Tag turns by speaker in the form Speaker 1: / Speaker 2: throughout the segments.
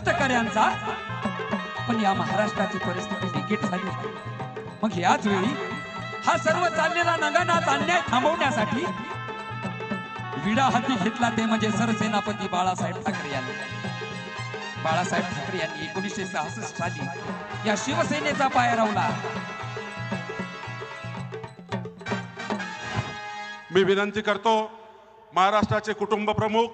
Speaker 1: तटकऱ्यांचा, पण या महाराष्ट्राची परिस्थिती बिकट झाली. मग याच वेळी हा सर्व चाललेला नगानाच अन्याय थांबवण्यासाठी विडा हाती घेतला ते म्हणजे सरसेनापती बाळासाहेब ठाकरे यांनी. बाळासाहेब ठाकरे यांनी 1966 साली या शिवसेनेचा पाया रोवला.
Speaker 2: मी विनंती करतो महाराष्ट्राचे कुटुंब प्रमुख,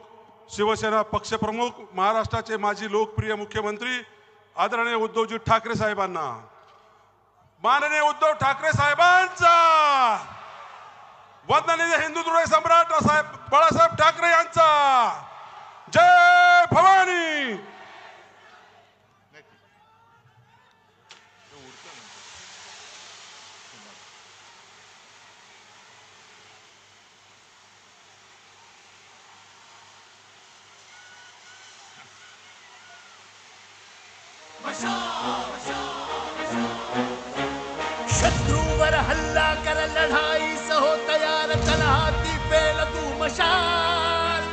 Speaker 2: शिवसेना पक्ष प्रमुख, महाराष्ट्राचे माजी लोकप्रिय मुख्यमंत्री आदरणीय उद्धवजी ठाकरे साहेबांना, माननीय उद्धव ठाकरे साहेबांचा, वंदनीय हिंदुत्व सम्राट साहेब बाळासाहेब ठाकरे यांचा जय भवानी.
Speaker 3: शत्रूवर हल्ला कर लढाई सहो तयार, तलहाती पेल तू मशाल.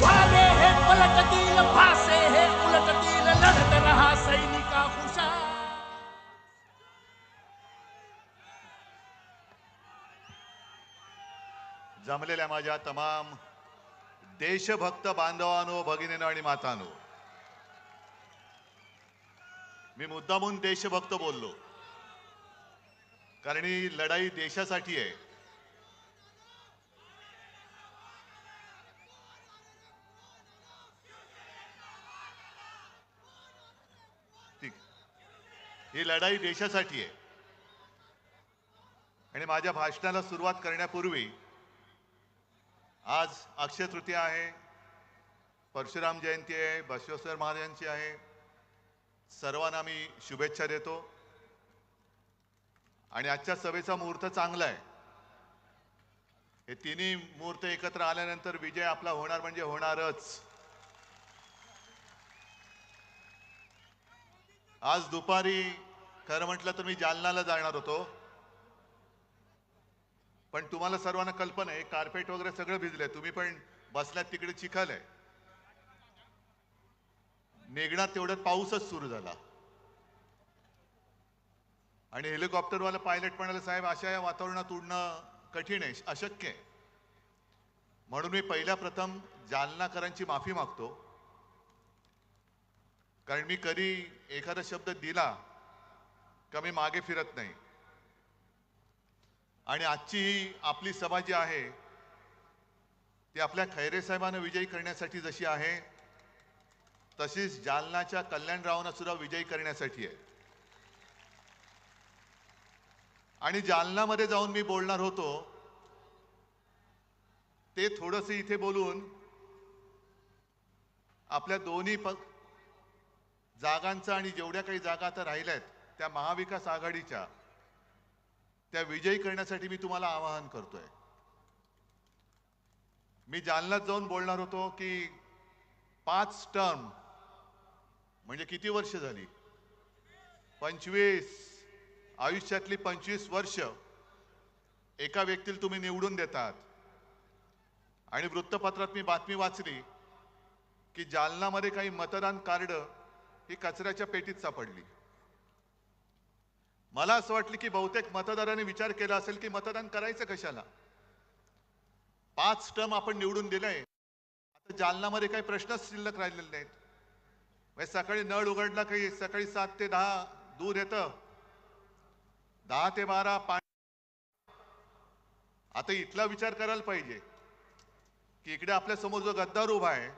Speaker 3: वारे हे पलटतील, भासे हे उलटतील, लढत रहा सैनिका हुशार.
Speaker 4: जमलेल्या माझ्या तमाम देशभक्त बांधवांनो, भगिनींनो आणि मातांनो, मी मुद्दामून देशभक्त बोललो कारण ही लढाई देशासाठी आहे. ठीक, ही लढाई देशासाठी आहे. आणि माझ्या भाषणाला सुरुवात करण्यापूर्वी आज अक्षय तृतीया आहे, परशुराम जयंती आहे, बसवेश्वर महाराजांची आहे. सर्वांना मी शुभेच्छा देतो. आणि आजच्या सभेचा मुहूर्त चांगला आहे. हे तिन्ही मुहूर्त एकत्र आल्यानंतर विजय आपला होणार म्हणजे होणारच. आज दुपारी खरं म्हटलं तर मी जालन्याला जाणार होतो, पण तुम्हाला सर्वांना कल्पना आहे कार्पेट वगैरे सगळं भिजलंय. तुम्ही पण बसल्यात तिकडे चिखल आहे. निघणार तेवढ्यात पाऊसच सुरू झाला आणि हेलिकॉप्टरवाला पायलट म्हणाले, साहेब अशा या वातावरणात उडणं कठीण आहे, अशक्य आहे. म्हणून मी पहिल्या प्रथम जालनाकरांची माफी मागतो, कारण मी कधी एखादा शब्द दिला का मी मागे फिरत नाही. आणि आजची ही आपली सभा जी आहे ती आपल्या खैरे साहेबांना विजयी करण्यासाठी जशी आहे तशीच जालनाच्या कल्याणरावांना सुद्धा विजयी करण्यासाठी आहे. आणि जालनामध्ये जाऊन मी बोलणार होतो ते थोडंसं इथे बोलून आपल्या दोन्ही जागांचा आणि जेवढ्या काही जागा आता राहिल्यात त्या महाविकास आघाडीच्या त्या विजयी करण्यासाठी मी तुम्हाला आवाहन करतोय. मी जालन्यात जाऊन बोलणार होतो की 5 टर्म म्हणजे किती वर्ष झाली, 25 आयुष्यातली 25 वर्ष एका व्यक्तीला तुम्ही निवडून देतात. आणि वृत्तपत्रात मी बातमी वाचली की जालनामध्ये काही मतदान कार्ड ही कचऱ्याच्या पेटीत सापडली. मला असं वाटलं की बहुतेक मतदारांनी विचार केला असेल की मतदान करायचं कशाला, 5 टर्म आपण निवडून दिलंय, आता जालनामध्ये काही प्रश्नच शिल्लक राहिलेले नाहीत. सकाळी नळ उघडला काही सकाळी 7 ते 10 दूध येतं, 10 ते 12 पाणी. आता इथला विचार करायला पाहिजे की इकडे आपल्या समोर जो गद्दार उभा आहे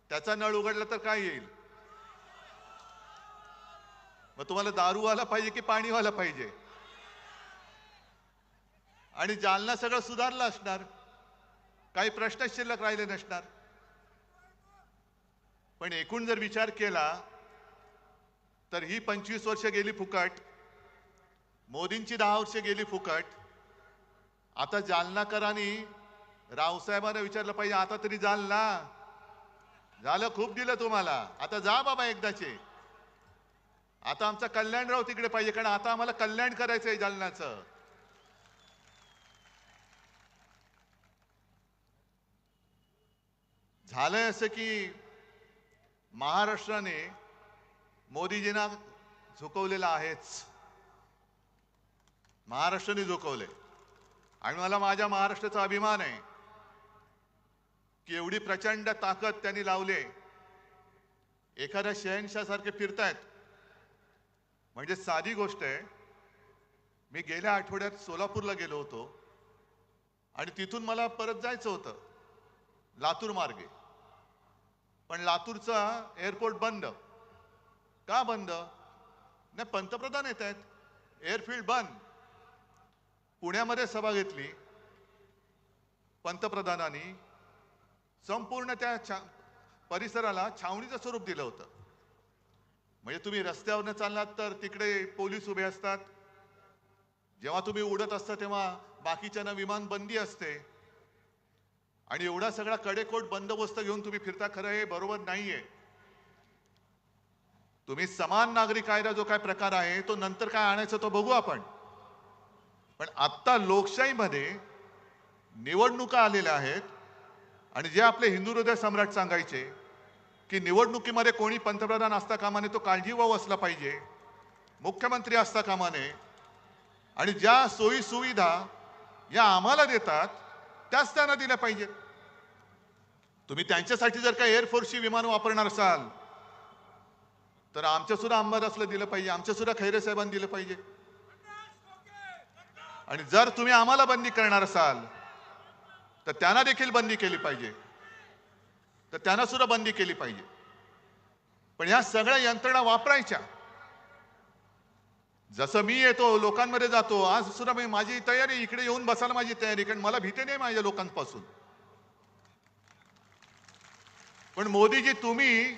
Speaker 4: त्याचा नळ उघडला तर काय येईल. मग तुम्हाला दारूवाला पाहिजे की पाणीवाला पाहिजे. आणि जालना सगळं सुधारलं असणार, काही प्रश्न शिल्लक राहिले नसणार. पण एकूण जर विचार केला तर ही 25 वर्ष गेली फुकट, मोदींची 10 वर्ष गेली फुकट. आता जालनाकरांनी रावसाहेबांना विचारलं पाहिजे, आता तरी जालना झालं, खूप दिलं तुम्हाला, आता जा बाबा एकदाचे. आता आमचा कल्याणराव तिकडे पाहिजे, कारण आता आम्हाला कल्याण करायचंय जालन्याचं. झालंय असं की महाराष्ट्राने मोदीजींना झुकवलेलं आहेच. महाराष्ट्राने झुकवले आणि मला माझ्या महाराष्ट्राचा अभिमान आहे की एवढी प्रचंड ताकद त्यांनी लावली. एखाद्या शहनशाहसारखे फिरतायत म्हणजे साधी गोष्ट आहे. मी गेल्या आठवड्यात सोलापूरला गेलो होतो आणि तिथून मला परत जायचं होतं लातूर मार्गे, पण लातूरचा एअरपोर्ट बंद. का बंद? नाही, पंतप्रधान येत आहेत, एअरफील्ड बंद. पुण्यामध्ये सभा घेतली पंतप्रधानांनी, संपूर्ण त्या परिसराला छावणीचं स्वरूप दिलं होतं. म्हणजे तुम्ही रस्त्यावरनं चाललात तर तिकडे पोलीस उभे असतात, जेव्हा तुम्ही उडत असता तेव्हा बाकीच्यांना विमान बंदी असते आणि एवढा सगळा कडेकोट बंदोबस्त घेऊन तुम्ही फिरता. खरं हे बरोबर नाहीये. तुम्ही समान नागरी कायदा जो काय प्रकार आहे तो नंतर काय आणायचं तो बघू आपण, पण आत्ता लोकशाहीमध्ये निवडणुका आलेल्या आहेत आणि जे आपले हिंदू हृदय सम्राट सांगायचे की निवडणुकीमध्ये कोणी पंतप्रधान असता कामा नये, तो काळजीवाहू असला पाहिजे, मुख्यमंत्री असता कामा नये, आणि ज्या सोयी सुविधा या आम्हाला देतात त्याच त्यांना दिल्या पाहिजेत. तुम्ही त्यांच्यासाठी जर का एअरफोर्सची विमान वापरणार असाल तर आमच्या सुद्धा अंबादासला दिलं पाहिजे, आमच्या सुद्धा खैरे साहेबांनी दिलं पाहिजे. आणि जर तुम्ही आम्हाला बंदी करणार असाल तर त्यांना देखील बंदी केली पाहिजे, तर त्यांना सुद्धा बंदी केली पाहिजे. पण ह्या सगळ्या यंत्रणा वापरायच्या. जसं मी येतो लोकांमध्ये जातो, आज सुद्धा मी माझी तयारी, इकडे येऊन बसायला माझी तयारी, कारण मला भीती नाही माझ्या लोकांपासून. पण मोदीजी तुम्ही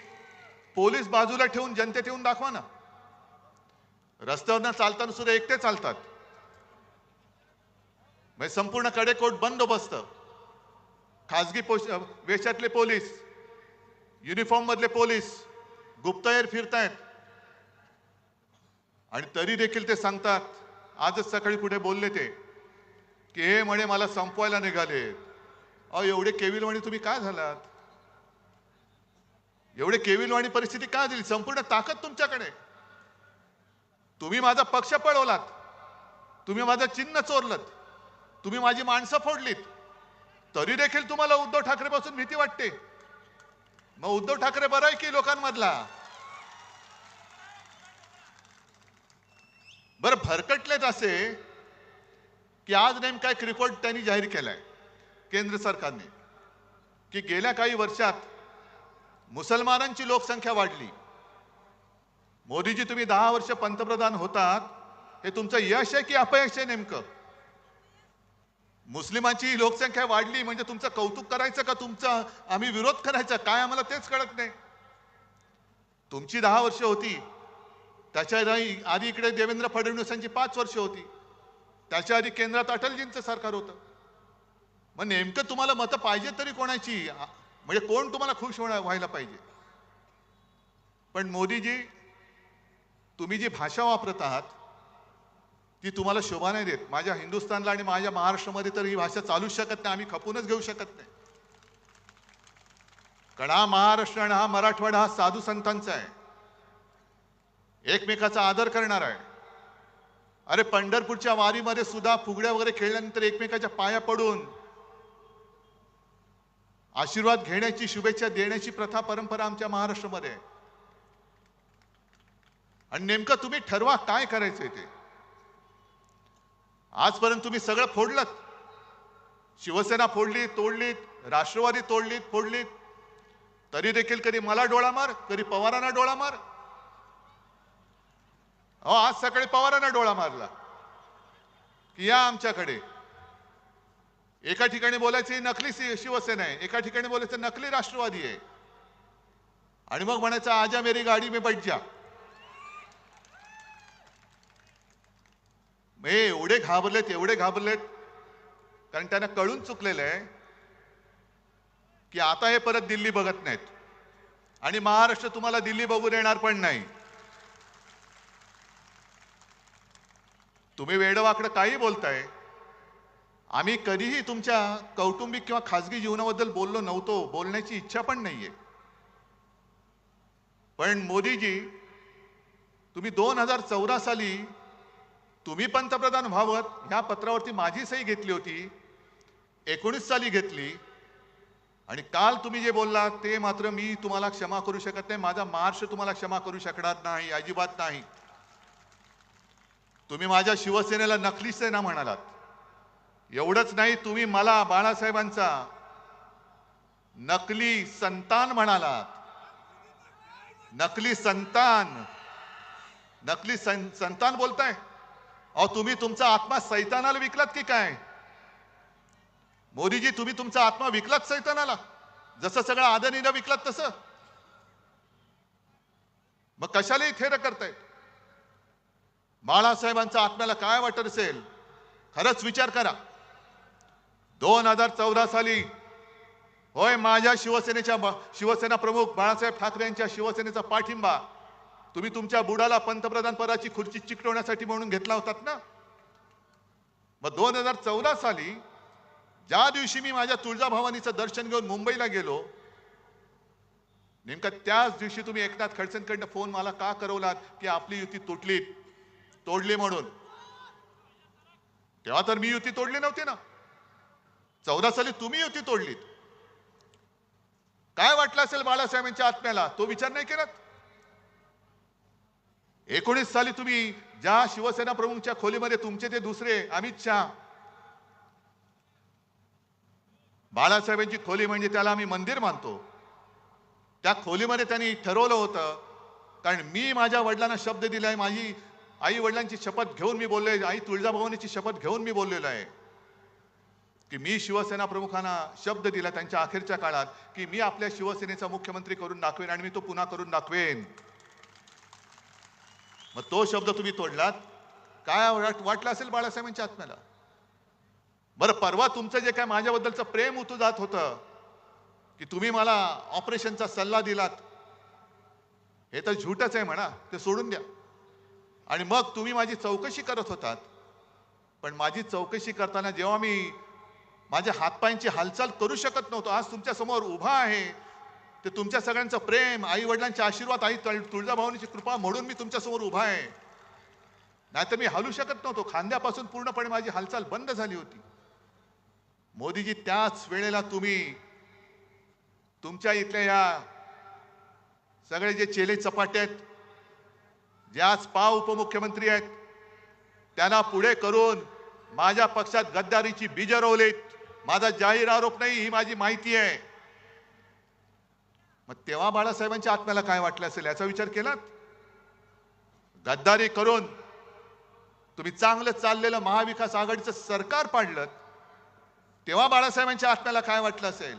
Speaker 4: पोलीस बाजूला ठेवून जनतेत येऊन दाखवा ना. रस्त्यावरनं चालताना सुद्धा एकटे चालतात, म्हणजे संपूर्ण कडेकोट बंदोबस्त, खासगी वेशातले पोलीस, युनिफॉर्म मधले पोलीस गुप्तहेर फिरतायत आणि तरी देखील ते सांगतात. आजच सकाळी कुठे बोलले ते की हे म्हणे मला संपवायला निघाले. अहो, एवढे केविलवाणी तुम्ही काय झालात? एवढे केविलवाणी परिस्थिती काय दिली? संपूर्ण ताकद तुमच्याकडे. तुम्ही माझा पक्ष पळवलात, तुम्ही माझं चिन्ह चोरलत, तुम्ही माझी माणसं फोडलीत, तरी देखील तुम्हाला उद्धव ठाकरे पासून भीती वाटते. मग उद्धव ठाकरे बरं आहे की लोकांमधला? बरं, भरकटलेत असे की आज नेमका एक रिपोर्ट त्यांनी जाहीर केलाय केंद्र सरकारने की गेल्या काही वर्षात मुसलमानांची लोकसंख्या वाढली. मोदीजी, तुम्ही 10 वर्ष पंतप्रधान होतात, हे तुमचं यश आहे की अपयश आहे नेमकं? मुस्लिमांची लोकसंख्या वाढली म्हणजे तुमचं कौतुक करायचं का तुमचं आम्ही विरोध करायचा? काय आम्हाला तेच कळत नाही. तुमची 10 वर्ष होती, त्याच्या आधी इकडे देवेंद्र फडणवीसांची 5 वर्ष होती, त्याच्या आधी केंद्रात अटलजींचं सरकार होतं. मग नेमकं तुम्हाला मतं पाहिजे तरी कोणाची? म्हणजे कोण तुम्हाला खुश व्हायला पाहिजे? पण मोदीजी, तुम्ही जी भाषा वापरत आहात ती तुम्हाला शोभा नाही देत. माझ्या हिंदुस्थानला आणि माझ्या महाराष्ट्रामध्ये तर ही भाषा चालूच शकत नाही, आम्ही खपूनच घेऊ शकत नाही. कारण हा महाराष्ट्र आणि हा मराठवाडा हा साधू संतांचा आहे, एकमेकाचा आदर करणार आहे. अरे, पंढरपूरच्या वारीमध्ये सुद्धा फुगड्या वगैरे खेळल्यानंतर एकमेकाच्या पाया पडून आशीर्वाद घेण्याची, शुभेच्छा देण्याची प्रथा, परंपरा आमच्या महाराष्ट्रामध्ये आहे. आणि नेमकं तुम्ही ठरवा काय करायचंय ते. आजपर्यंत तुम्ही सगळं फोडलत. शिवसेना फोडली, तोडलीत, राष्ट्रवादी तोडलीत, फोडलीत, तरी देखील कधी मला डोळा मार, कधी पवारांना डोळा मार. अहो, आज सकाळी पवारांना डोळा मारला की या आमच्याकडे. एका ठिकाणी बोलायची नकली शिवसेना आहे, एका ठिकाणी बोलायचं नकली राष्ट्रवादी आहे, आणि मग म्हणायचं आजा मेरी गाडी में बैठ जा. एवढे घाबरलेत, एवढे घाबरलेत, कारण त्यांना कळून चुकलेलं आहे की आता हे परत दिल्ली बघत नाहीत आणि महाराष्ट्र तुम्हाला दिल्ली बघू देणार पण नाही. तुम्ही वेडवाकडं काही बोलताय. आम्ही कधीही तुमच्या कौटुंबिक किंवा खासगी जीवनाबद्दल बोललो नव्हतो, बोलण्याची इच्छा पण नाहीये. पण मोदीजी, तुम्ही 2014 साली तुम्ही पंतप्रधान व्हावं ह्या पत्रावरती माझी सही घेतली होती, 19 साली घेतली, आणि काल तुम्ही जे बोललात ते मात्र मी तुम्हाला क्षमा करू शकत नाही. माझा महाराष्ट्र तुम्हाला क्षमा करू शकणार नाही, अजिबात नाही. तुम्ही माझ्या शिवसेनेला नकली सेना म्हणालात. एवढंच नाही, तुम्ही मला बाळासाहेबांचा नकली संतान म्हणालात. नकली संतान, नकली संतान बोलताय. अहो, तुम्ही तुमचा आत्मा सैतानाला विकलात की काय? मोदीजी, तुम्ही तुमचा आत्मा विकलात सैतानाला, जसं सगळं आदरणीला विकलात तसं. मग कशाला थेर करताय? बाळासाहेबांच्या आत्म्याला काय वाटत असेल, खरंच विचार करा. 2014 साली होय, माझ्या शिवसेना प्रमुख बाळासाहेब ठाकरे यांच्या शिवसेनेचा पाठिंबा तुम्ही तुमच्या बुडाला पंतप्रधान पदाची खुर्ची चिकटवण्यासाठी म्हणून घेतला होतात ना. मग 2014 साली ज्या दिवशी मी माझ्या तुळजाभवानीचं दर्शन घेऊन मुंबईला गेलो, नेमका त्याच दिवशी तुम्ही एकनाथ खडसेंकडनं फोन मला का करवलात की आपली युती तोडली म्हणून. तेव्हा तर मी युती तोडली नव्हती ना. 14 साली तुम्ही युती तोडलीत. काय वाटलं असेल बाळासाहेबांच्या आत्म्याला, तो विचार नाही केलात. 19 साली तुम्ही ज्या शिवसेना प्रमुखच्या खोलीमध्ये तुमचे ते दुसरे अमित शहा, बाळासाहेबांची खोली म्हणजे त्याला आम्ही मंदिर मानतो, त्या खोलीमध्ये त्यांनी ठरवलं होतं, कारण मी माझ्या वडिलांना शब्द दिलाय, माझी आई वडिलांची शपथ घेऊन मी बोललोय, आई तुळजाभवानीची शपथ घेऊन मी बोललेलो आहे की मी शिवसेना प्रमुखांना शब्द दिला त्यांच्या अखेरच्या काळात की मी आपल्या शिवसेनेचा मुख्यमंत्री करून दाखवेन आणि मी तो पुन्हा करून दाखवेन. मग तो शब्द तुम्ही तोडलात. काय वाटलं असेल बाळासाहेबांच्या आत्म्याला? बरं, परवा तुमचं जे काय माझ्याबद्दलचं प्रेम उतू जात होतं की तुम्ही मला ऑपरेशनचा सल्ला दिलात, हे तर झूटच आहे म्हणा, ते सोडून द्या. आणि मग तुम्ही माझी चौकशी करत होतात, पण माझी चौकशी करताना जेव्हा मी माझ्या हातपायांची हालचाल करू शकत नव्हतो, आज तुमच्या समोर उभा आहे, ते तुमच्या सगळ्यांचं प्रेम, आई वडिलांचे आशीर्वाद, आई तुळजाभवानीची कृपा म्हणून मी तुमच्या समोर उभा आहे. नाहीतर मी हलू शकत नव्हतो. खांद्यापासून पूर्णपणे माझी हालचाल बंद झाली होती. मोदीजी, त्याच वेळेला तुम्ही तुमच्या इथल्या या सगळे जे चेले चपाटे आहेत, जे आज उपमुख्यमंत्री आहेत, त्यांना पुढे करून माझ्या पक्षात गद्दारीची बीज रोवलीत. माझा जाहीर आरोप नाही, ही माझी माहिती आहे. मग तेव्हा बाळासाहेबांच्या आत्म्याला काय वाटलं असेल याचा विचार केलात? गद्दारी करून तुम्ही चांगलं चाललेलं महाविकास आघाडीचं सरकार पाडलं, तेव्हा बाळासाहेबांच्या आत्म्याला काय वाटलं असेल?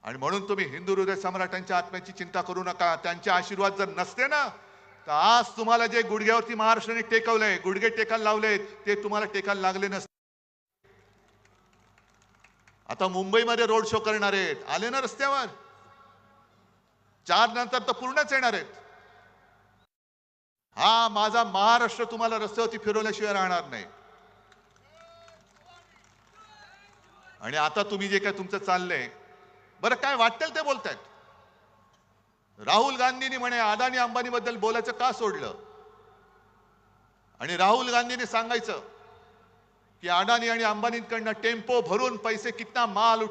Speaker 4: आणि म्हणून तुम्ही हिंदू हृदय सम्राटांच्या आत्म्याची चिंता करू नका. त्यांचे आशीर्वाद जर नसते ना, तर आज तुम्हाला जे गुडघ्यावरती महाराष्ट्राने टेकवलंय, गुडघे टेकायला लावलेत, ते तुम्हाला टेकायला लागले नसते. आता मुंबईमध्ये रोड शो करणार आहेत, आले ना रस्त्यावर. 4 नंतर तर पूर्णच येणार आहेत. हा माझा महाराष्ट्र तुम्हाला रस्त्यावरती फिरवल्याशिवाय राहणार नाही. आणि आता तुम्ही जे काय तुमचं चाललंय, बरं काय वाटेल ते बोलतायत. राहुल गांधींनी म्हणे अदानी अंबानी बद्दल बोलायचं का सोडलं? आणि राहुल गांधींनी सांगायचं कि अडानी आणि अंबानींकडनं टेम्पो भरून पैसे कितना माल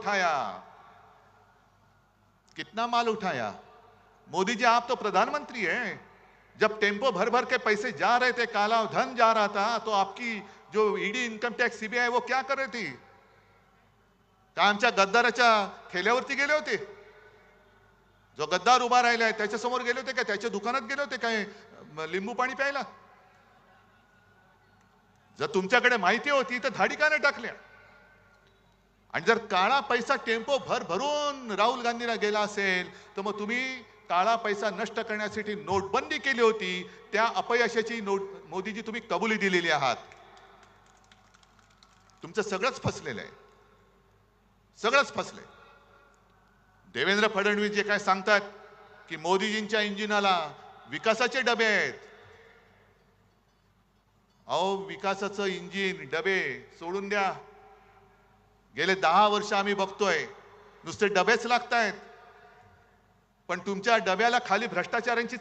Speaker 4: उठाया. मोदी जी, आप तो प्रधानमंत्री हैं. जब टेम्पो भर भर के पैसे जा रहे थे, काला धन जा रहा था, तो आपकी जो ईडी, इनकम टैक्स, सीबीआई वो क्या कर रही थी? का आमच्या गद्दाराच्या ठेल्यावरती गेले होते? जो गद्दार उभा राहिलाय त्याच्यासमोर गेले होते का? त्याच्या दुकानात गेले होते काय लिंबू पाणी प्यायला? जर तुमच्याकडे माहिती होती तर धाडी का नाही टाकल्या? आणि जर काळा पैसा टेम्पो भरून राहुल गांधीला गेला असेल, तर मग तुम्ही काळा पैसा नष्ट करण्यासाठी नोटबंदी केली होती, त्या अपयशाची मोदीजी तुम्ही कबुली दिलेली आहात. तुमचं सगळंच फसलेलं आहे, सगळंच फसलंय. देवेंद्र फडणवीस जे काय सांगतात की मोदीजींच्या इंजिनाला विकासाचे डबे आहेत. अहो, विकासाचं इंजिन, डबे सोडून द्या. गेले 10 वर्ष आम्ही बघतोय नुसते डबेच लागतायत. पण तुमच्या डब्याला खाली भ्रष्टाचारांची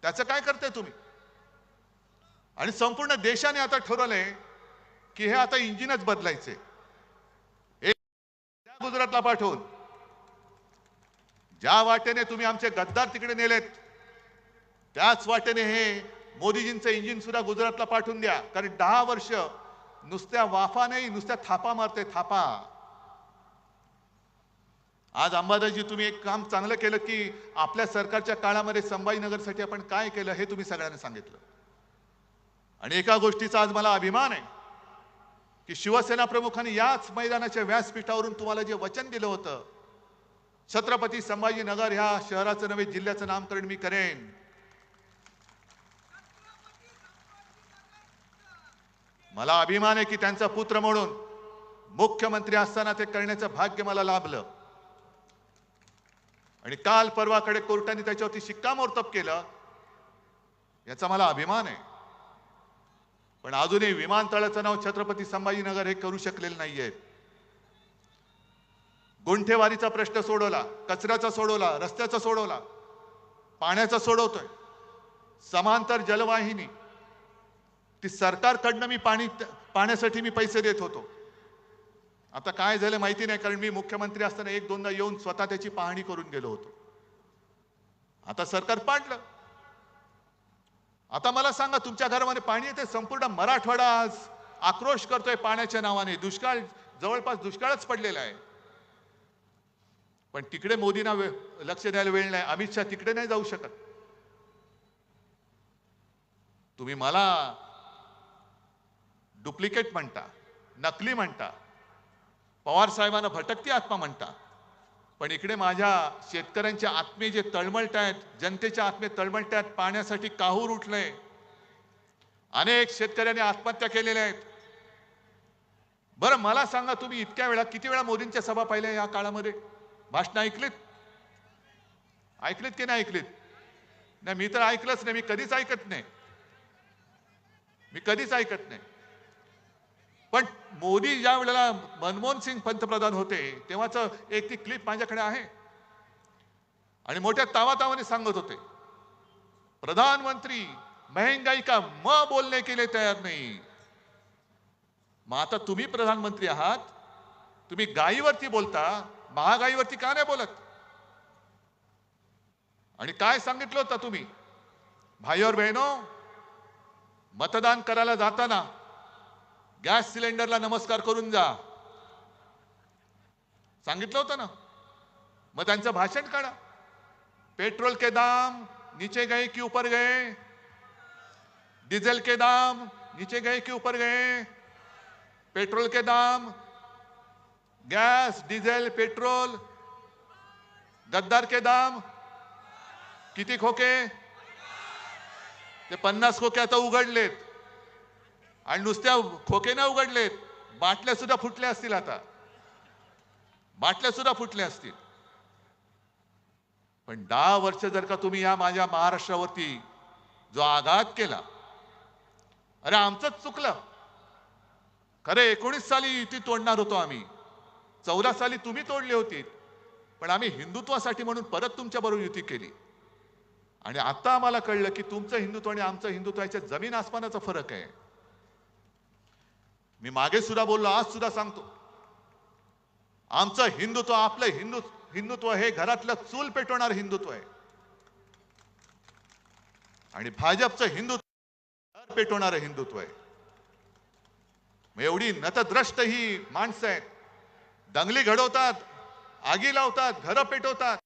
Speaker 4: त्याचं काय करताय तुम्ही? आणि संपूर्ण देशाने आता ठरवलंय की हे आता इंजिनच बदलायचे. गुजरातला पाठवून ज्या वाटेने तुम्ही आमचे गद्दार तिकडे नेलेत त्याच वाटेने हे मोदीजींचं इंजिन सुद्धा गुजरातला पाठवून द्या. कारण 10 वर्ष नुसत्या वाफा नाही, नुसत्या थापा मारते, थापा. आज अंबादासजी तुम्ही एक काम चांगलं केलं की आपल्या सरकारच्या काळामध्ये संभाजीनगरसाठी आपण काय केलं हे तुम्ही सगळ्यांना सांगितलं. आणि एका गोष्टीचा आज मला अभिमान आहे की शिवसेना प्रमुखांनी याच मैदानाच्या व्यासपीठावरून तुम्हाला जे वचन दिलं होतं, छत्रपती संभाजीनगर ह्या शहराचं नव्हे जिल्ह्याचं नामकरण मी करेन. मला अभिमान आहे की त्यांचा पुत्र म्हणून मुख्यमंत्री असताना ते करण्याचं भाग्य मला लाभलं. आणि काल परवाकडे कोर्टाने त्याच्यावरती शिक्कामोर्तब केलं, याचा मला अभिमान आहे. पण अजूनही विमानतळाचं नाव छत्रपती संभाजीनगर हे करू शकलेलं नाहीये. गुंठेवारीचा प्रश्न सोडवला, कचऱ्याचा सोडवला, रस्त्याचा सोडवला, पाण्याचा सोडवतोय. समांतर जलवाहिनी ती सरकारकडनं मी पाण्यासाठी मी पैसे देत होतो. आता काय झालं माहिती नाही, कारण मी मुख्यमंत्री असताना 1-2दा येऊन स्वतः त्याची पाहणी करून गेलो होतो. आता सरकार पाडलं. आता मला सांगा, तुमच्या घरामध्ये पाणी येते, संपूर्ण मराठवाडा आज आक्रोश करतोय पाण्याच्या नावाने. दुष्काळ, जवळपास दुष्काळच पडलेला आहे. पण तिकडे मोदींना लक्ष द्यायला वेळ नाही. अमित शहा तिकडे नाही जाऊ शकत. तुम्ही मला डुप्लिकेट म्हणता, नकली म्हणता, पवार साहेबांना भटकती आत्मा म्हणता. पण इकडे माझ्या शेतकऱ्यांच्या आत्मे जे तळमळत आहेत, जनतेच्या आत्मे तळमळत आहेत, पाण्यासाठी काहूर उठलंय. अनेक शेतकऱ्यांनी आत्महत्या केलेल्या आहेत. बरं मला सांगा, तुम्ही इतक्या वेळा किती वेळा मोदींच्या सभा पाहिल्या या काळामध्ये? भाषण ऐकलीत? ऐकलीत की नाही ऐकलीत? नाही, मी तर ऐकलंच नाही. मी कधीच ऐकत नाही. मी कधीच ऐकत नाही. पण मोदी ज्या वेळेला मनमोहन सिंग पंतप्रधान होते तेव्हाच एक ती क्लिप माझ्याकडे आहे. आणि मोठ्या तावातावाने सांगत होते, प्रधानमंत्री महंगाई का म बोलने के लिए तयार नहीं. मग आता तुम्ही प्रधानमंत्री आहात, तुम्ही गायीवरती बोलता, महागाईवरती का नाही बोलत? आणि काय सांगितलं होतं तुम्ही? भाई और बहनों, मतदान करायला जाताना गॅस सिलेंडरला नमस्कार करून जा, सांगितलं होतं ना. मग त्यांचं भाषण काढा. पेट्रोल के दाम नीचे गए कि ऊपर गए? डीजल के दाम नीचे गए कि ऊपर गए? पेट्रोल के दाम, गैस, डीजल, पेट्रोल, गद्दार के दाम किती खोके? ते 50 खोके आता उघडलेत. आणि नुसत्या खोके ना उघडलेत, बाटल्या सुद्धा फुटल्या असतील. आता बाटल्या सुद्धा फुटल्या असतील. पण 10 वर्ष जर का तुम्ही या माझ्या महाराष्ट्रावरती जो आघात केला, अरे आमचंच चुकलं. खरे 19 साली युती तोडणार होतो आम्ही, 14 साली तुम्ही तोडली होती. पण आम्ही हिंदुत्वासाठी म्हणून परत तुमच्या बरोबर युती केली. आणि आता आम्हाला कळलं की तुमचं हिंदुत्व आणि आमचं हिंदुत्व याच्यात जमीन आसमानाचा फरक आहे. मी मागे सुद्धा बोललो, आज सुद्धा सांगतो, आमचं हिंदुत्व, आपलं हिंदुत्व हे घरातलं चूल पेटवणारं हिंदुत्व आहे. आणि भाजपचं हिंदुत्व घर पेटवणारं हिंदुत्व आहे. मग एवढी नतद्रष्ट ही माणसं आहेत, दंगली घडवतात, आगी लावतात, घरं पेटवतात.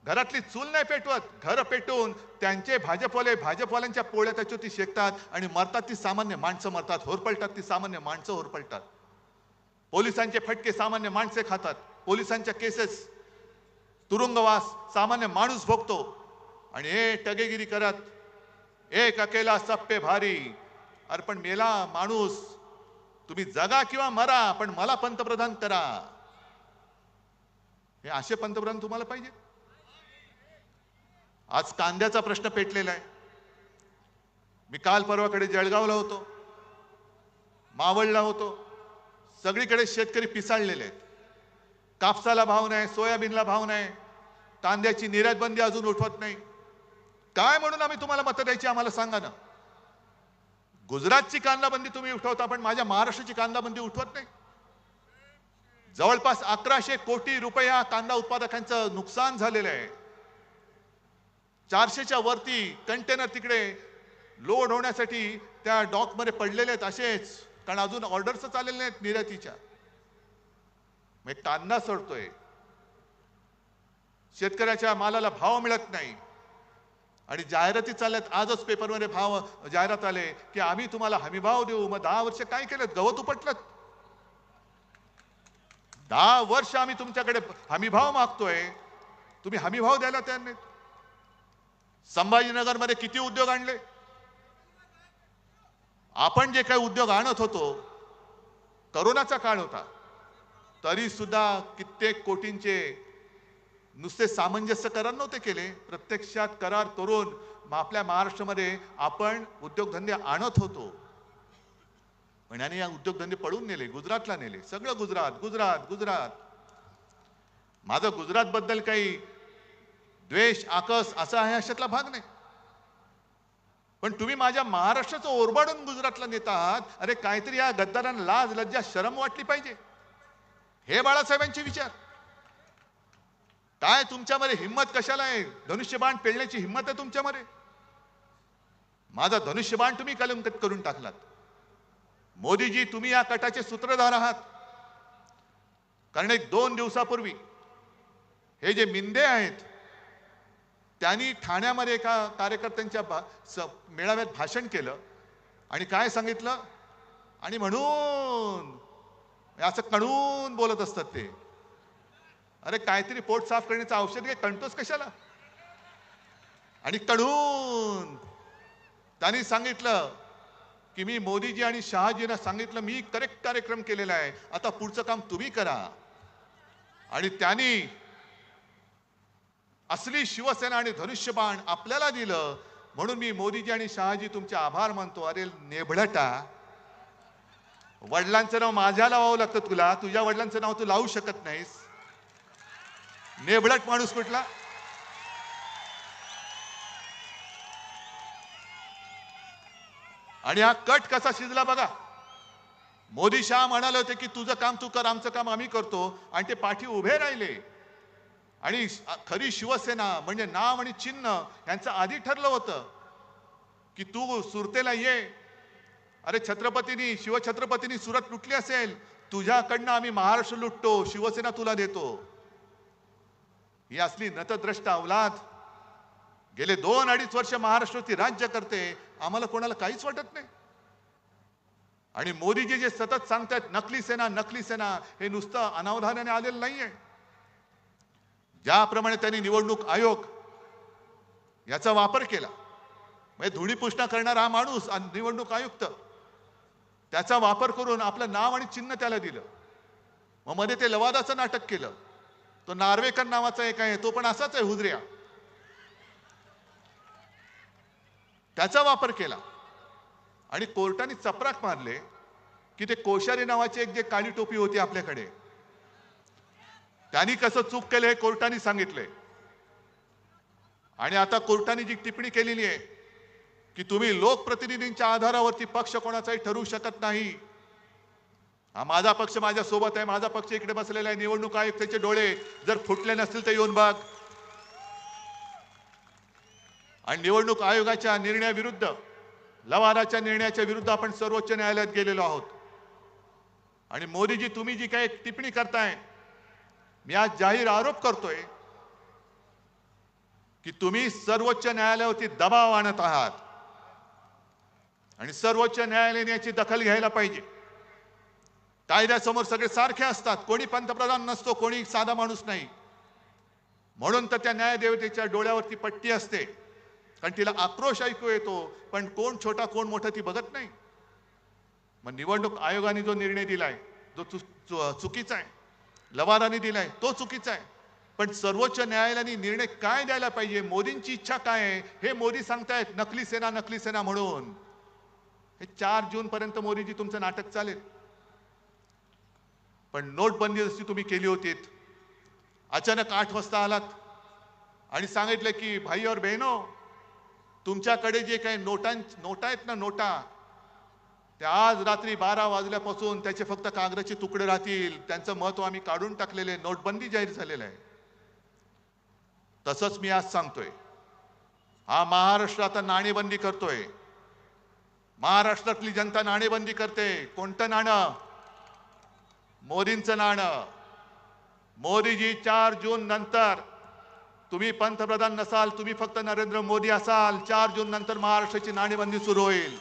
Speaker 4: घरातली चूल नाही पेटवत, घर पेटवून त्यांचे भाजपवाल्यांच्या पोळ्या त्याच्यावरती शेकतात आणि मरतात. ती सामान्य माणसं मरतात, होरपळतात ती सामान्य माणसं होरपळतात. पोलिसांचे फटके सामान्य माणसे खातात. पोलिसांच्या केसेस, तुरुंगवास सामान्य माणूस भोगतो. आणि हे टगेगिरी करत एक अकेला सब पे भारी. अरे पण मेला माणूस, तुम्ही जगा किंवा मरा, पण मला पंतप्रधान करा. हे असे पंतप्रधान तुम्हाला पाहिजे? आज कांद्याचा प्रश्न पेटलेला आहे. मी काल परवाकडे जळगावला होतो, मावळला होतो. सगळीकडे शेतकरी पिसाळलेले आहेत. कापसाला भाव नाही, सोयाबीनला भाव नाही, कांद्याची निर्यात बंदी अजून उठवत नाही. काय म्हणून आम्ही तुम्हाला मतं द्यायची आम्हाला सांगा ना. गुजरातची कांदा बंदी तुम्ही उठवता, पण माझ्या महाराष्ट्राची कांदा बंदी उठवत नाही. जवळपास 1100 कोटी रुपया कांदा उत्पादकांचं नुकसान झालेलं आहे. 400च्या वरती कंटेनर तिकडे लोड होण्यासाठी त्या डॉकमध्ये पडलेले आहेत असेच, कारण अजून ऑर्डर्स चाललेले नाहीत निर्यातीच्या. मग कांदा सडतोय, शेतकऱ्याच्या मालाला भाव मिळत नाही आणि जाहिराती चालल्यात. आजच पेपरमध्ये जाहिरात आले की आम्ही तुम्हाला हमी भाव देऊ. मग 10 वर्ष काय केलं? गवत उपटलं. 10 वर्ष आम्ही तुमच्याकडे हमी भाव मागतोय, तुम्ही हमी भाव द्यायला तयार नाहीत. संभाजीनगरमध्ये किती उद्योग आणले? आपण जे काही उद्योग आणत होतो, करोनाचा काळ होता, तरी सुद्धा कित्येक कोटींचे नुसते सामंजस्य करार नव्हते केले, प्रत्यक्षात करार करून आपल्या महाराष्ट्रामध्ये आपण उद्योगधंदे आणत होतो. पण याने या उद्योगधंदे पळून नेले, गुजरातला नेले. सगळं गुजरात गुजरात गुजरात. माझं गुजरात बद्दल काही द्वेष आकस असा आहे अशातला भाग नाही, पण तुम्ही माझ्या महाराष्ट्राचं ओरबाडून गुजरातला नेता आहात. अरे काहीतरी या गद्दारांना लाज लज्जा शरम वाटली पाहिजे. हे बाळासाहेबांचे विचार. काय तुमच्यामध्ये हिम्मत कशाला आहे? धनुष्यबाण पेलण्याची हिम्मत आहे तुमच्यामध्ये? माझा धनुष्यबाण तुम्ही कलंकित करून टाकलात. मोदीजी, तुम्ही या कटाचे सूत्रधार आहात. कारण 1-2 दिवसापूर्वी हे जे मिंदे आहेत त्यांनी ठाण्यामध्ये एका कार्यकर्त्यांच्या मेळाव्यात भाषण केलं आणि काय सांगितलं, आणि म्हणून असं कणून बोलत असतात ते. अरे काहीतरी पोट साफ करण्याचं औषध घे, कणतोस कशाला? आणि कणून त्यांनी सांगितलं की मी मोदीजी आणि शहाजींना सांगितलं मी करेक्ट कार्यक्रम केलेला आहे, आता पुढचं काम तुम्ही करा. आणि त्यांनी असली शिवसेना आणि धनुष्यबाण आपल्याला दिलं, म्हणून मी मोदीजी आणि शहाजी तुमचे आभार मानतो. अरे नेभळटा, वडिलांचं नाव माझ्या लावावं लागतं तुला, तुझ्या वडिलांचं नाव तू लावू शकत नाहीस. नेभळट माणूस कुठला? आणि हा कट कसा शिजला बघा. मोदी शहा म्हणाले होते की तुझं काम तू कर, आमचं काम आम्ही करतो, आणि ते पाठी उभे राहिले. आणि खरी शिवसेना म्हणजे नाव आणि चिन्ह यांचं आधी ठरलं होतं की तू सुरतेला ये. अरे छत्रपतींनी, शिवछत्रपतींनी सुरत लुटली असेल, तुझ्याकडनं आम्ही महाराष्ट्र लुटतो, शिवसेना तुला देतो. ही असली नतद्रष्ट अवलाद गेले 2-2.5 वर्ष महाराष्ट्रावरती राज्य करते, आम्हाला कोणाला काहीच वाटत नाही. आणि मोदीजी जे सतत सांगतात नकली सेना नकली सेना, हे नुसतं अनावधानाने आलेलं नाहीये. ज्याप्रमाणे त्यांनी निवडणूक आयोग याचा वापर केला, म्हणजे धुळीपुष्णा करणारा हा माणूस निवडणूक आयुक्त, त्याचा वापर करून आपलं नाव आणि चिन्ह त्याला दिलं. मग मध्ये ते लवादाचं नाटक केलं. तो नार्वेकर नावाचा एक आहे, तो पण असाच आहे हुजऱ्या, त्याचा वापर केला. आणि कोर्टाने चपराक मारले की ते कोश्यारी नावाचे एक जे काळी टोपी होती आपल्याकडे, त्यांनी कसं चूक केलं हे कोर्टाने सांगितले. आणि आता कोर्टाने जी टिप्पणी केलेली आहे की तुम्ही लोकप्रतिनिधींच्या आधारावरती पक्ष कोणाचाही ठरवू शकत नाही. हा माझा पक्ष माझ्या सोबत आहे, माझा पक्ष इकडे बसलेला आहे. निवडणूक आयुक्ताचे डोळे जर फुटले नसतील तर येऊन बघ. आणि निवडणूक आयोगाच्या निर्णयाविरुद्ध, लवादाच्या निर्णयाच्या विरुद्ध आपण सर्वोच्च न्यायालयात गेलेलो आहोत. आणि मोदीजी, तुम्ही जी काही टिप्पणी करताय, मी आज जाहीर आरोप करतोय की तुम्ही सर्वोच्च न्यायालयावरती दबाव आणत आहात. आणि सर्वोच्च न्यायालयाने याची दखल घ्यायला पाहिजे. कायद्यासमोर सगळे सारखे असतात, कोणी पंतप्रधान नसतो, कोणी साधा माणूस नाही. म्हणून तर त्या न्यायदेवतेच्या डोळ्यावरती पट्टी असते, कारण तिला आक्रोश ऐकू येतो, पण कोण छोटा कोण मोठा ती बघत नाही. मग निवडणूक आयोगाने जो निर्णय दिलाय जो चुकीचा आहे, लवादाने दिलाय तो चुकीचा आहे. पण सर्वोच्च न्यायालयाने निर्णय काय द्यायला पाहिजे, मोदींची इच्छा काय आहे हे मोदी सांगतायत, नकली सेना म्हणून. हे 4 जून पर्यंत मोदीजी तुमचं नाटक चालेल. पण नोटबंदी जशी तुम्ही केली होती, अचानक 8 वाजता आलात, आणि सांगितलं की भाई और बहनो, तुमच्याकडे जे काही नोटा आहेत ना, नोटा, त्या आज रात्री 12 वाजल्यापासून त्याचे फक्त कागदाचे तुकडे राहतील. त्यांचं महत्व आम्ही काढून टाकलेले, नोटबंदी जाहीर झालेलं आहे. तसंच मी आज सांगतोय, हा महाराष्ट्र आता नाणेबंदी करतोय. महाराष्ट्रातली जनता नाणेबंदी करते. कोणतं नाणं? मोदींचं नाणं. मोदीजी 4 जून नंतर, तुम्ही पंतप्रधान नसाल, तुम्ही फक्त नरेंद्र मोदी असाल, 4 जून नंतर महाराष्ट्राची नाणेबंदी सुरू होईल.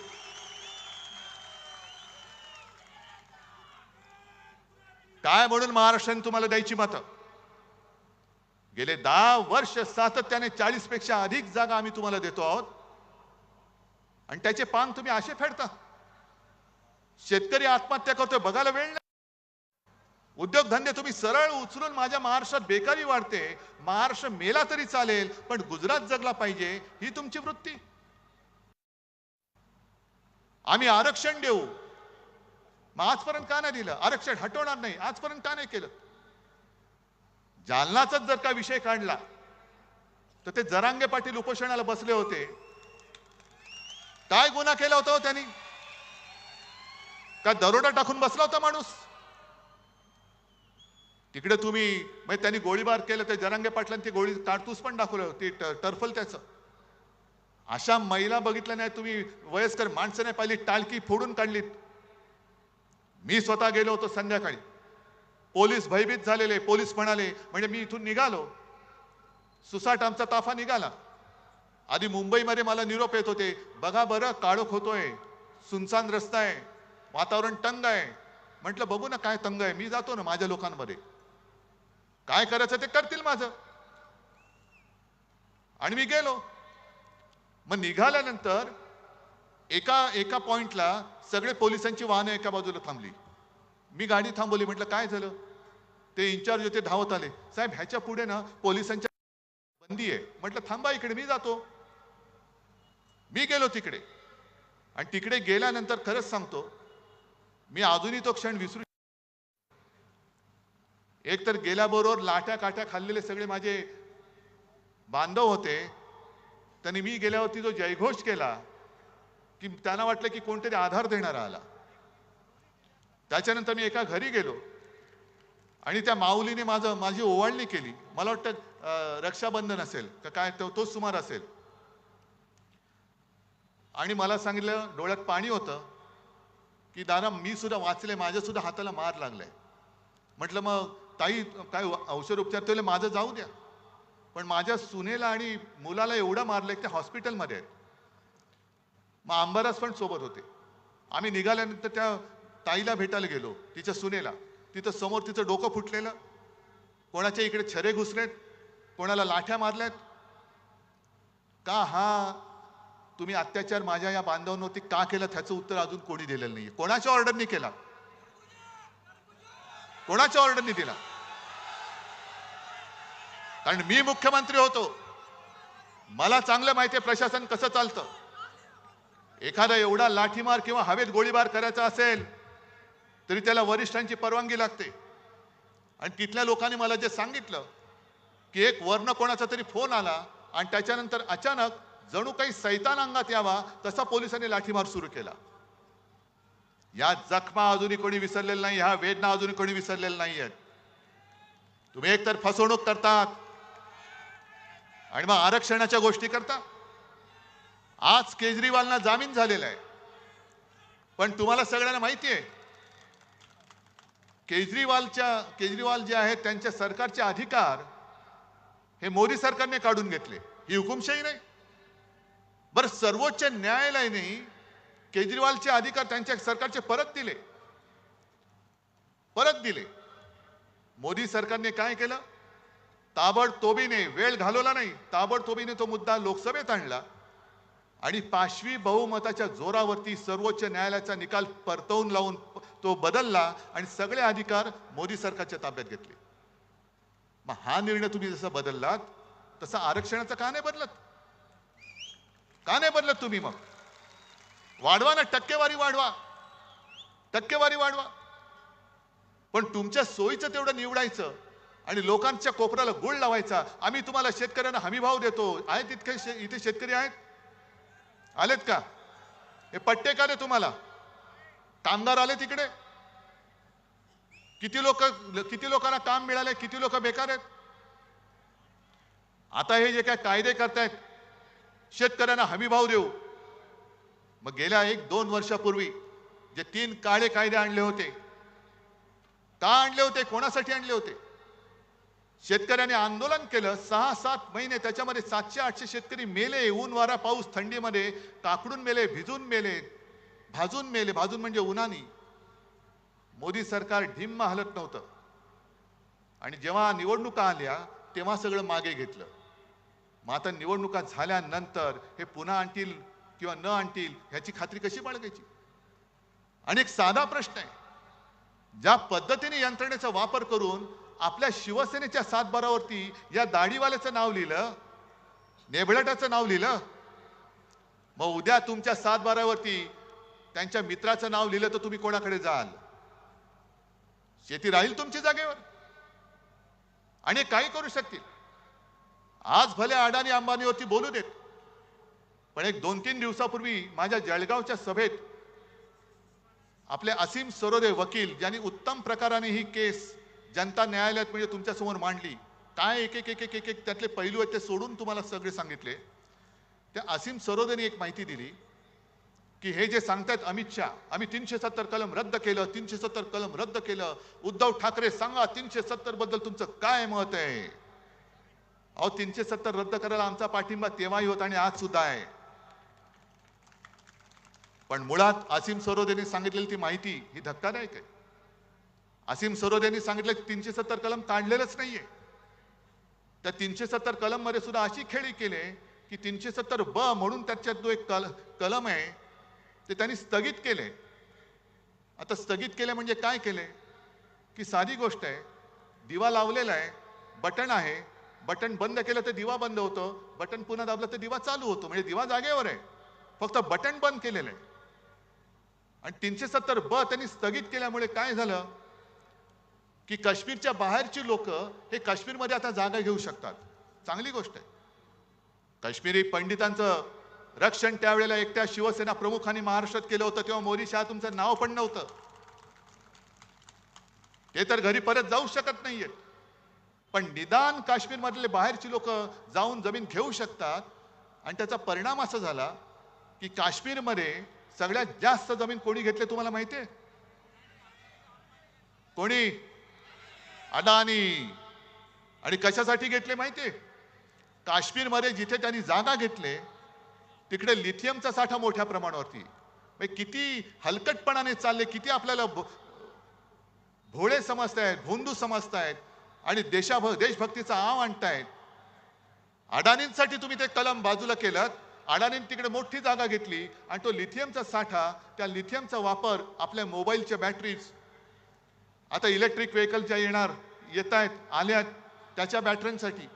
Speaker 4: काय म्हणून महाराष्ट्राने तुम्हाला द्यायची मतं? गेले 10 वर्ष सातत्याने 40 पेक्षा अधिक जागा आम्ही तुम्हाला देतो आहोत आणि त्याचे पान तुम्ही असे फेडता. शेतकरी आत्महत्या करतोय, बघायला वेळ नाही. उद्योगधंदे तुम्ही सरळ उचलून, माझ्या महाराष्ट्रात बेकारी वाढते, महाराष्ट्र मेला तरी चालेल पण गुजरात जगला पाहिजे, ही तुमची वृत्ती. आम्ही आरक्षण देऊ, मग आजपर्यंत का नाही दिलं? आरक्षण हटवणार नाही, आजपर्यंत का नाही केलं? जालनाचाच जर का विषय काढला तर ते जरांगे पाटील उपोषणाला बसले होते. काय गुन्हा केला होता त्यांनी? का दरोडा टाकून बसला होता माणूस? तिकडे तुम्ही, म्हणजे त्यांनी गोळीबार केलं, ते जरांगे पाटलांनी गोळी कारतूस पण दाखवलं, ती टर्फल त्याचं. अशा महिला बघितल्या नाही तुम्ही, वयस्कर माणसं नाही पाहिली, टाळकी फोडून काढलीत. मी स्वतः गेलो होतो संध्याकाळी, पोलीस भयभीत झालेले. पोलीस म्हणाले, म्हणजे मी इथून निघालो, सुसाट आमचा ताफा निघाला. आधी मुंबईमध्ये मला निरोप येत होते, बघा बरं काळोख होतोय, सुनसान रस्ता आहे, वातावरण तंग आहे. म्हटलं बघू ना काय तंग आहे, मी जातो ना माझ्या लोकांमध्ये, काय करायचं ते करतील माझं. आणि मी गेलो. मग निघाल्यानंतर एका पॉइंटला सगळे पोलिसांची वाहनं एका बाजूला थांबली. मी गाडी थांबवली, म्हटलं काय झालं? ते इन्चार्ज होते, धावत आले, साहेब ह्याच्या पुढे ना पोलिसांच्या बंदी आहे. म्हटलं थांबा इकडे, मी जातो. मी गेलो तिकडे आणि तिकडे गेल्यानंतर खरंच सांगतो, मी अजूनही तो क्षण विसरू. एक तर गेल्याबरोबर लाट्या काट्या खाल्लेले सगळे माझे बांधव होते. त्यांनी मी गेल्यावरती जो जयघोष केला की त्यांना वाटलं की कोणतरी आधार देणारा आला. त्याच्यानंतर मी एका घरी गेलो आणि त्या माऊलीने माझी ओवाळणी केली. मला वाटतं रक्षाबंधन असेल का काय, तोच सुमार असेल. आणि मला सांगितलं, डोळ्यात पाणी होतं, की दादा मी सुद्धा वाचले, माझ्या सुद्धा हाताला मार लागलाय. म्हटलं मग ताई काय औषध उपचार? ते माझं जाऊ द्या, पण माझ्या सुनेला आणि मुलाला एवढं मारलंय ते हॉस्पिटलमध्ये आहेत. मग अंबादास पण सोबत होते. आम्ही निघाल्यानंतर त्या ताईला भेटायला गेलो, तिच्या सुनेला. तिथं समोर तिचं डोकं फुटलेलं, कोणाच्या इकडे छरे घुसलेत, कोणाला लाठ्या मारल्यात. का हा तुम्ही अत्याचार माझ्या या बांधवांवरती का केला, त्याचं उत्तर अजून कोणी दिलेलं नाहीये. कोणाच्या ऑर्डरनी केला? कोणाच्या ऑर्डरनी दिला? कारण मी मुख्यमंत्री होतो, मला चांगलं माहिती आहे प्रशासन कसं चालतं. एखादा एवढा लाठीमार किंवा हवेत गोळीबार करायचा असेल तरी त्याला वरिष्ठांची परवानगी लागते. आणि तिथल्या लोकांनी मला जे सांगितलं की एक वर्ण कोणाचा तरी फोन आला आणि त्याच्यानंतर अचानक जणू काही सैतान अंगात यावा तसा पोलिसांनी लाठीमार सुरू केला. या जखमा अजूनही कोणी विसरलेलं नाही, ह्या वेदना अजूनही कोणी विसरलेल्या नाही आहेत. तुम्ही एकतर फसवणूक करतात आणि मग आरक्षणाच्या गोष्टी करता. आज केजरीवालना जामीन झालेला आहे, पण तुम्हाला सगळ्यांना माहिती आहे केजरीवाल जे आहेत त्यांच्या सरकारचे अधिकार हे मोदी सरकारने काढून घेतले. ही हुकुमशाही नाही. बरं, सर्वोच्च न्यायालयाने केजरीवालचे अधिकार त्यांच्या सरकारचे परत दिले. मोदी सरकारने काय केलं? ताबडतोबीने, वेळ घालवला नाही, ताबडतोबीने तो मुद्दा लोकसभेत आणला आणि 5वी बहुमताच्या जोरावरती सर्वोच्च न्यायालयाचा निकाल परतवून लावून तो बदलला आणि सगळे अधिकार मोदी सरकारच्या ताब्यात घेतले. मग हा निर्णय तुम्ही जसा बदललात तसा आरक्षणाचा का नाही बदलत? का नाही बदलत तुम्ही? मग वाढवा ना, टक्केवारी वाढवा. पण तुमच्या सोयीचं तेवढं निवडायचं आणि लोकांच्या कोपऱ्याला गुळ लावायचा. आम्ही तुम्हाला शेतकऱ्यांना हमी भाव देतो. आहेत इतके इथे शेतकरी आहेत? आलेत का? हे पट्टे का रे तुम्हाला? कामगार आले तिकडे? किती लोकांना काम मिळाले? किती लोक बेकार आहेत? आता हे जे काय कायदे करतायत, शेतकऱ्यांना हमी भाव देऊ, मग गेल्या 1-2 वर्षापूर्वी जे 3 काळे कायदे आणले होते, का आणले होते? कोणासाठी आणले होते? शेतकऱ्यांनी आंदोलन केलं 6-7 महिने. त्याच्यामध्ये 700-800 शेतकरी मेले. ऊन वारा पाऊस थंडीमध्ये काकडून मेले, भिजून मेले, भाजून मेले. भाजून म्हणजे उन्हानी. मोदी सरकार ढिम्म हलत नव्हतं. आणि जेव्हा निवडणुका आल्या तेव्हा सगळं मागे घेतलं. मग आता निवडणुका झाल्यानंतर हे पुन्हा आणतील किंवा न आणतील ह्याची खात्री कशी बाळगायची? आणि एक साधा प्रश्न आहे, ज्या पद्धतीने यंत्रणेचा वापर करून आपल्या शिवसेनेच्या 7-12वरती या दाढीवाल्याचं नाव लिहिलं, नेबळटाचं नाव लिहिलं, मग उद्या तुमच्या 7-12वरती त्यांच्या मित्राचं नाव लिहिलं तर तुम्ही कोणाकडे जाल? शेती राहील तुमची जागेवर? आणि काही करू शकतील. आज भले अडाणी अंबानीवरती बोलू देत, पण एक 2-3 दिवसापूर्वी माझ्या जळगावच्या सभेत आपले असीम सरोदे वकील, ज्यांनी उत्तम प्रकाराने ही केस जनता न्यायालयात म्हणजे तुमच्या समोर मांडली, काय एक त्यातले पैलू आहेत ते सोडून तुम्हाला सगळे सांगितले. त्या असीम सरोदेने एक माहिती दिली की हे जे सांगतायत अमित शहा, आम्ही 370 कलम रद्द केलं, 370 कलम रद्द केलं. उद्धव ठाकरे सांगा 370 बद्दल तुमचं काय मत आहे? अहो 370 रद्द करायला आमचा पाठिंबा तेव्हाही होता आणि आज सुद्धा आहे. पण मुळात असीम सरोदेने सांगितलेली ती माहिती ही धक्कादायक आहे. असीम सरोदेने सांगितलं की 370 कलम काढलेलंच नाहीये. त्या 370 कलम मध्ये सुद्धा अशी खेळी केली की 370 म्हणून त्याच्यात जो एक कलम आहे ते त्यांनी स्थगित केले. आता स्थगित केले म्हणजे काय केले की साधी गोष्ट आहे, दिवा लावलेला आहे, बटन आहे, बटन बंद केलं तर दिवा बंद होतो, बटन पुन्हा दाबलं तर दिवा चालू होतो. म्हणजे दिवा जागेवर आहे, फक्त बटन बंद केलेलं आहे. आणि 370 त्यांनी स्थगित केल्यामुळे काय झालं की काश्मीरच्या बाहेरची लोक हे काश्मीरमध्ये आता जागा घेऊ शकतात. चांगली गोष्ट आहे. काश्मीरी पंडितांचं रक्षण त्यावेळेला एकट्या शिवसेना प्रमुखांनी महाराष्ट्रात केलं होतं, तेव्हा मोदी शहा तुमचं नाव पण नव्हतं. ते तर घरी परत जाऊ शकत नाहीये, पण निदान काश्मीरमधले बाहेरची लोक जाऊन जमीन घेऊ शकतात. आणि त्याचा परिणाम असा झाला की काश्मीरमध्ये सगळ्यात जास्त जमीन कोणी घेतली तुम्हाला माहिती आहे? कोणी? अडाणी. आणि कशासाठी घेतले माहिती आहे? काश्मीरमध्ये जिथे त्यांनी जागा घेतले तिकडे लिथियमचा साठा मोठ्या प्रमाणावरती. किती हलकटपणाने चालले, किती आपल्याला भोळे समजतायत, भोंदू समजतायत आणि देशभक्तीचा आव आणतायत. अडाणींसाठी तुम्ही ते कलम बाजूला केलं. अडाणींनी तिकडे मोठी जागा घेतली आणि तो लिथियमचा साठा, त्या लिथियमचा वापर आपल्या मोबाईलच्या बॅटरीज, आता इलेक्ट्रिक व्हेकल ज्या येत आहेत आल्यात त्याच्या बॅटऱ्यांसाठी,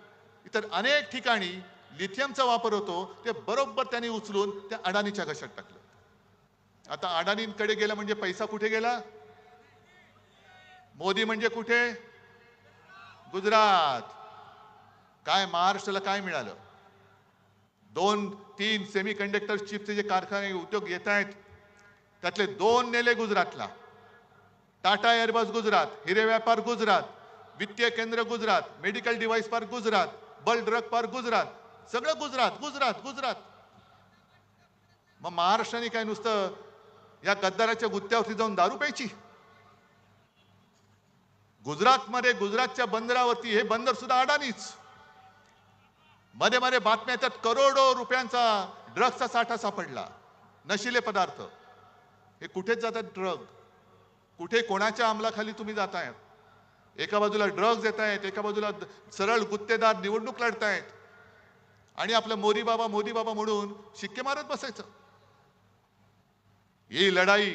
Speaker 4: इतर अनेक ठिकाणी लिथियमचा वापर होतो. ते बरोबर त्यांनी उचलून त्या अडाणीच्या घशात टाकलं. आता अडाणींकडे गेला म्हणजे पैसा कुठे गेला? मोदी म्हणजे कुठे? गुजरात. काय महाराष्ट्राला काय मिळालं? 2-3 सेमीकंडक्टर चिपचे जे कारखाने उद्योग येत आहेत त्यातले 2 नेले गुजरातला. टाटा एअरबस गुजरात, हिरे व्यापार गुजरात, वित्तीय केंद्र Gujarat, medical device park Gujarat, bulk drug park Gujarat, सगळं गुजरात गुजरात गुजरात. मग महाराष्ट्राने काय नुसतं या गद्दाराच्या गुत्त्यावरती जाऊन दारू प्यायची? गुजरातमध्ये गुजरातच्या बंदरावरती हे बंदर सुद्धा अडाणीच. मध्ये मध्ये बातम्या येतात करोडो रुपयांचा ड्रग्सचा साठा सापडला, नशिले पदार्थ. हे कुठेच जातात ड्रग? कुठे कोणाच्या अंमलाखाली तुम्ही जातायत? एका बाजूला ड्रग्ज येत आहेत, एका बाजूला सरळ गुत्तेदार निवडणूक लढतायत आणि आपलं मोदी बाबा म्हणून शिक्के मारत बसायचं. ही लढाई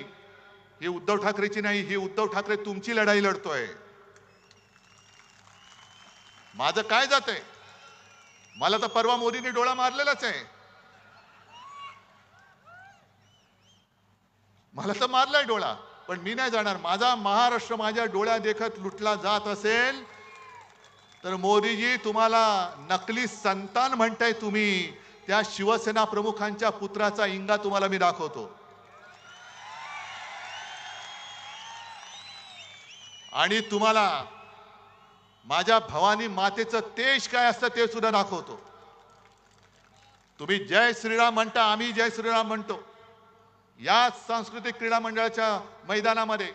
Speaker 4: ही उद्धव ठाकरेची नाही, ही उद्धव ठाकरे तुमची लढाई लढतोय. माझं काय जातंय? मला तर परवा मोदींनी डोळा मारलेलाच आहे. मला तर मारलाय डोळा, पण मी नाही जाणार. माझा महाराष्ट्र माझ्या डोळ्या देखत लुटला जात असेल तर मोदीजी तुम्हाला नकली संतान म्हणताय तुम्ही, त्या शिवसेना प्रमुखांच्या पुत्राचा इंगा तुम्हाला मी दाखवतो. आणि तुम्हाला माझ्या भवानी मातेचं तेज काय असतं ते सुद्धा दाखवतो. तुम्ही जय श्रीराम म्हणता, आम्ही जय श्रीराम म्हणतो. याच सांस्कृतिक क्रीडा मंडळाच्या मैदानामध्ये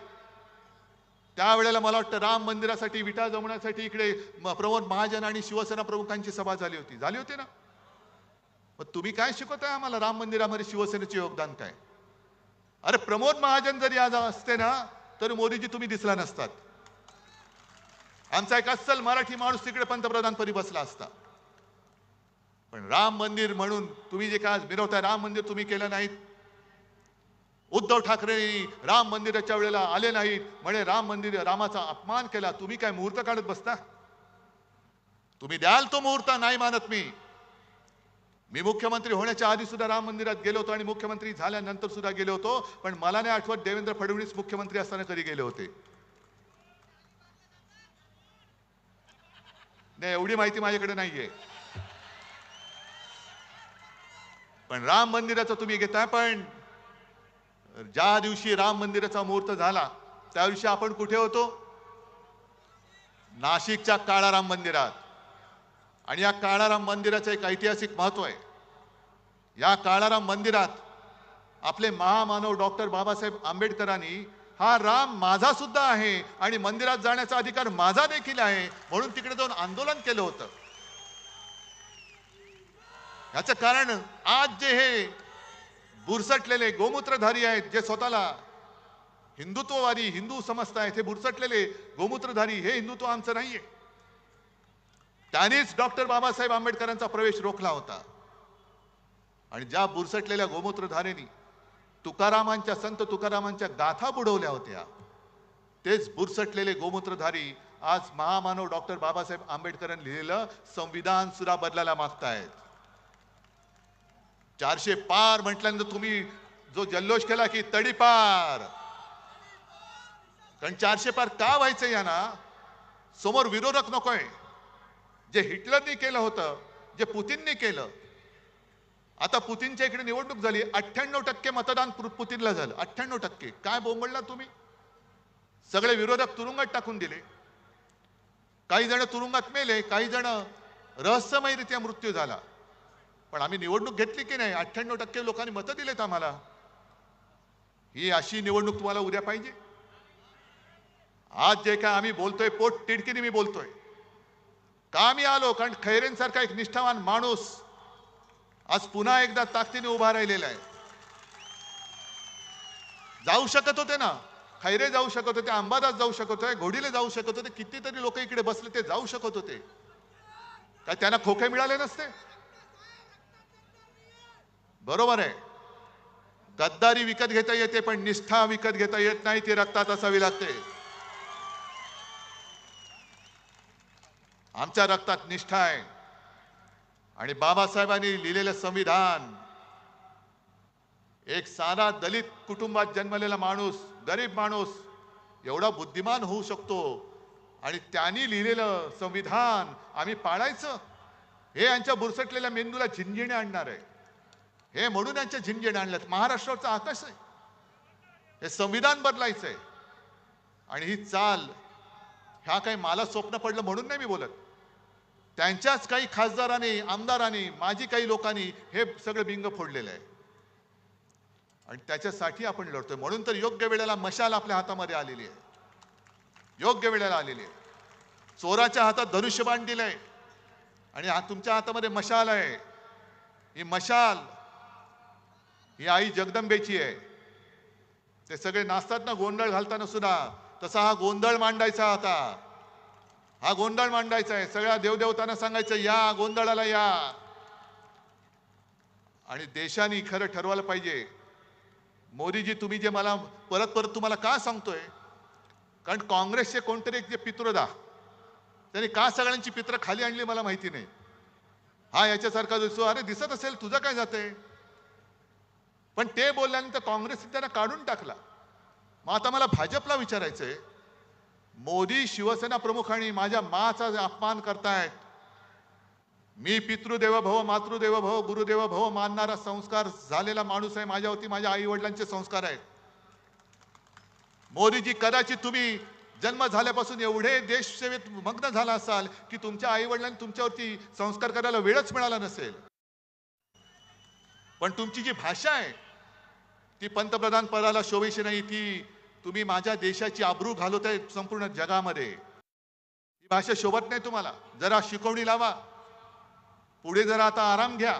Speaker 4: त्यावेळेला मला वाटतं राम मंदिरासाठी विटा जमण्यासाठी इकडे प्रमोद महाजन आणि शिवसेना प्रमुखांची सभा झाली होती ना. मग तुम्ही काय शिकवताय आम्हाला राम मंदिरामध्ये शिवसेनेचे योगदान काय? अरे प्रमोद महाजन जरी आज असते ना तर मोदीजी तुम्ही दिसला नसतात. आमचा एक अस्सल मराठी माणूस तिकडे पंतप्रधानपदी बसला असता. पण राम मंदिर म्हणून तुम्ही जे काय आज मिरवताय, राम मंदिर तुम्ही केलं नाहीत. उद्धव ठाकरे राम मंदिराच्या वेळेला आले नाहीत, म्हणे राम मंदिर रामाचा अपमान केला. तुम्ही काय मुहूर्त काढत बसता? तुम्ही द्याल तो मुहूर्त, नाही मानत मी मुख्यमंत्री होण्याच्या आधी सुद्धा राम मंदिरात गेलो होतो आणि मुख्यमंत्री झाल्यानंतर सुद्धा गेलो होतो. पण मला नाही आठवत देवेंद्र फडणवीस मुख्यमंत्री असताना कधी गेले होते. नाही, एवढी माहिती माझ्याकडे नाहीये. पण राम मंदिराचं तुम्ही घेताय. पण ज्या दिवशी राम मंदिराचा मुहूर्त झाला त्या दिवशी आपण कुठे होतो? नाशिकच्या काळाराम मंदिरात. आणि या काळाराम मंदिराचं एक ऐतिहासिक महत्व आहे. या काळाराम मंदिरात आपले महामानव डॉक्टर बाबासाहेब आंबेडकरांनी हा राम माझा सुद्धा आहे आणि मंदिरात जाण्याचा अधिकार माझा देखील आहे म्हणून तिकडे जाऊन आंदोलन केलं होतं. याचं कारण आज जे हे बुरसटलेले गोमूत्रधारी आहेत, जे स्वतःला हिंदुत्ववादी हिंदू समजतायत, हे बुरसटलेले गोमूत्रधारी, हे हिंदुत्व आमचं नाहीये. त्यांनीच डॉक्टर बाबासाहेब आंबेडकरांचा प्रवेश रोखला होता. आणि ज्या बुरसटलेल्या गोमूत्रधारेनी तुकारामांच्या संत तुकारामांच्या गाथा बुडवल्या होत्या, तेच बुरसटलेले गोमूत्रधारी आज महामानव डॉक्टर बाबासाहेब आंबेडकरांनी लिहिलेलं संविधान सुद्धा बदलायला मागतायत. 400 पार म्हटल्यानंतर तुम्ही जो जल्लोष केला की तडीपार, कारण 400 पार का व्हायचं यांना? समोर विरोधक नकोय. जे हिटलरनी केलं होतं, जे पुतीननी केलं. आता पुतीनच्या इकडे निवडणूक झाली, 98% मतदान पुतीनला झालं. 98%. काय बोंबळला तुम्ही? सगळे विरोधक तुरुंगात टाकून दिले. काही जण तुरुंगात मेले, काही जण रहस्यमयरित्या मृत्यू झाला. पण आम्ही निवडणूक घेतली की नाही? 98% लोकांनी मतं दिलेत आम्हाला. ही अशी निवडणूक तुम्हाला उद्या पाहिजे? आज जे काय आम्ही बोलतोय, पोट तिडकीने मी बोलतोय. का मी आलो? कारण खैरेंसारखा एक निष्ठावान माणूस आज पुन्हा एकदा ताकदीने उभा राहिलेला आहे. जाऊ शकत होते ना, खैरे जाऊ शकत होते, अंबादास जाऊ शकत होते, घोडीले जाऊ शकत होते, कितीतरी लोक इकडे बसले ते जाऊ शकत होते. काय त्यांना खोके मिळाले नसते? बरोबर आहे, गद्दारी विकत घेता येते पण निष्ठा विकत घेता येत नाही. ती रक्तात असावी लागते. आमच्या रक्तात निष्ठा आहे. आणि बाबासाहेबांनी लिहिलेलं संविधान, एक साधा दलित कुटुंबात जन्मलेला माणूस, गरीब माणूस एवढा बुद्धिमान होऊ शकतो. आणि त्यांनी लिहिलेलं संविधान आम्ही पाळायचं, हे यांच्या बुरसटलेल्या मेंदूला झिंझिणे आणणार आहे. हे म्हणून यांच्या झिंझिणे आणल्यात. महाराष्ट्राचा आकाश आहे, हे संविधान बदलायचं आहे. आणि ही चाल, ह्या काही मला स्वप्न पडलं म्हणून नाही मी बोलत. त्यांच्याच काही खासदारांनी, आमदारांनी, माजी काही लोकांनी हे सगळं बिंग फोडलेलं आहे. आणि त्याच्यासाठी आपण लढतोय. म्हणून तर योग्य वेळेला मशाल आपल्या हातामध्ये आलेली आहे. योग्य वेळेला आलेली आहे. चोराच्या हातात धनुष्यबाण दिलंय आणि तुमच्या हातामध्ये मशाल आहे. ही मशाल ही आई जगदंबेची आहे. ते सगळे नाचतात ना गोंधळ घालताना सुद्धा, तसा हा गोंधळ मांडायचा होता. हा गोंधळ मांडायचा आहे. सगळ्या देवदेवतांना सांगायचं या गोंधळाला या. आणि देशाने खरं ठरवायला पाहिजे. मोदीजी, तुम्ही जे मला परत परत तुम्हाला का सांगतोय? कारण काँग्रेसचे कोणतरी एक जे पितृदा, त्यांनी का सगळ्यांची पित्र खाली आणली मला माहिती नाही. हा याच्यासारखा दिसतो. अरे दिसत असेल, तुझं काय जातंय? पण ते बोलल्यानंतर काँग्रेसने त्यांना काढून टाकला. मग आता मला भाजपला विचारायचंय, मोदी शिवसेना प्रमुखांनी माझ्या माचा अपमान करतायत. मी पितृदेव भव, मातृदेव भव, गुरुदेव भव मानणारा संस्कार झालेला माणूस आहे. माझ्यावरती माझ्या आई वडिलांचे संस्कार आहेत. मोदीजी, कदाचित तुम्ही जन्म झाल्यापासून एवढे देशसेवेत मग्न झाला असाल की तुमच्या आई वडिलांनी तुमच्यावरती संस्कार करायला वेळच मिळाला नसेल. पण तुमची जी भाषा आहे ती पंतप्रधान पदाला शोभेशी नाही. ती तुम्ही माझ्या देशाची आबरू घालवताय संपूर्ण जगामध्ये. ही भाषा शोभत नाही तुम्हाला. जरा शिकवणी लावा. पुढे जरा आता आराम घ्या,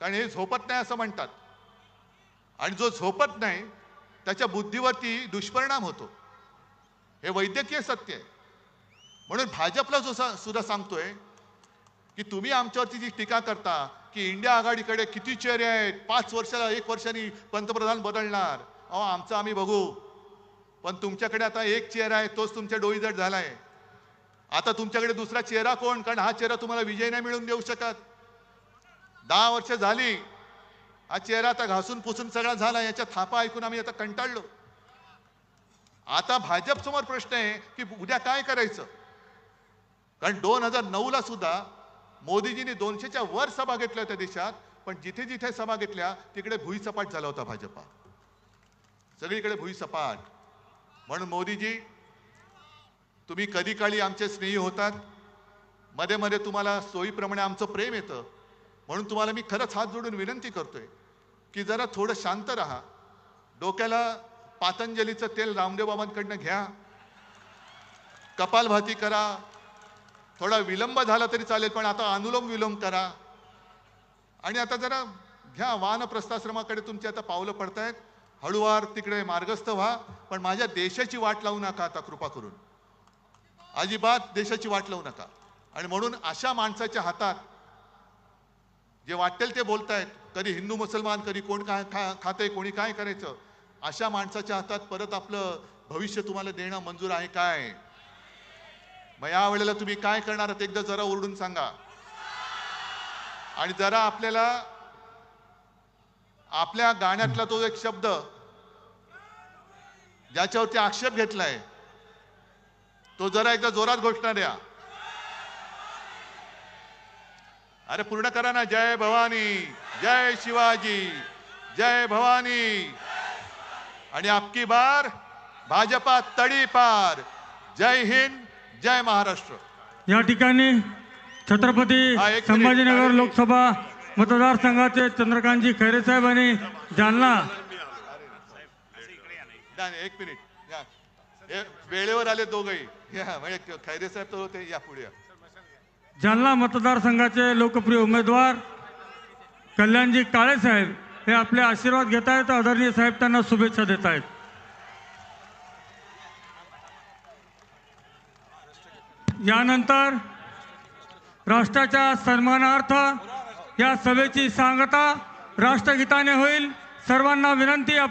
Speaker 4: कारण हे झोपत नाही असं म्हणतात. आणि जो झोपत नाही त्याच्या बुद्धीवरती दुष्परिणाम होतो. हे वैद्यकीय सत्य आहे. म्हणून भाजपला सुद्धा सांगतोय की तुम्ही आमच्यावरती जी टीका करता की इंडिया आघाडीकडे किती चेहरे आहेत, 5 वर्षाला 1 वर्षांनी पंतप्रधान बदलणार. अहो, आमचं आम्ही बघू. पण तुमच्याकडे आता एक चेहरा आहे, तोच तुमच्या डोईजड झालाय. आता तुमच्याकडे दुसरा चेहरा कोण? कारण हा चेहरा तुम्हाला विजय नाही मिळवून देऊ शकत. 10 वर्ष झाली, हा चेहरा आता घासून पुसून सगळा झाला. याच्या थापा ऐकून आम्ही आता कंटाळलो. आता भाजप समोर प्रश्न आहे की उद्या काय करायचं. कारण 2009ला सुद्धा मोदीजींनी 200च्या वर सभा घेतल्या होत्या देशात. पण जिथे जिथे सभा घेतल्या तिकडे भुईसपाट झाला होता भाजपा. सगळीकडे भुईसपाट. म्हणून मोदीजी, तुम्ही कधी काळी आमचे स्नेही होतात. मध्ये मध्ये तुम्हाला सोयीप्रमाणे आमचं प्रेम येतं. म्हणून तुम्हाला मी खरंच हात जोडून विनंती करतोय की जरा थोडं शांत राहा. डोक्याला पातंजलीचं तेल रामदेव बाबांकडनं घ्या. कपालभाती करा. थोडा विलंब झाला तरी चालेल, पण आता अनुलोम विलोम करा. आणि आता जरा घ्या. वानप्रस्थाश्रमाकडे तुमची आता पावलं पडतायत. हळूवार तिकडे मार्गस्थ व्हा. पण माझ्या देशाची वाट लावू नका आता, कृपा करून. अजिबात देशाची वाट लावू नका. आणि म्हणून अशा माणसाच्या हातात जे वाटेल ते बोलतायत, कधी हिंदू मुसलमान, कधी कोण काय खातंय, कोणी काय करायचं, अशा माणसाच्या हातात परत आपलं भविष्य तुम्हाला देणं मंजूर आहे काय? मग या वेळेला तुम्ही काय करणार आहात एकदा जरा ओरडून सांगा. आणि जरा आपल्याला आपल्या गाण्यातला तो एक शब्द ज्याच्यावरती आक्षेप घेतलाय तो जरा एकदा जोरात घोषणा द्या. अरे पूर्ण करा ना. जय भवानी, जय शिवाजी, जय भवानी. आणि अबकी बार भाजपा तडीपार. जय हिंद, जय महाराष्ट्र.
Speaker 5: या ठिकाणी छत्रपती संभाजीनगर लोकसभा मतदारसंघाचे चंद्रकांतजी खैरे साहेब आणि जालना.
Speaker 4: एक मिनिट या. वेळेवर आले दोघही. या म्हणजे खैरे साहेब तर होते. या पुढे.
Speaker 5: जालना मतदारसंघाचे लोकप्रिय उमेदवार कल्याणजी काळे साहेब हे आपले आशीर्वाद घेत आहेत. आदरणीय साहेब त्यांना शुभेच्छा देत आहेत. यानंतर राष्ट्राच्या सन्मानार्थ या सभेची सांगता राष्ट्रगीताने होईल. सर्वांना विनंती, आपण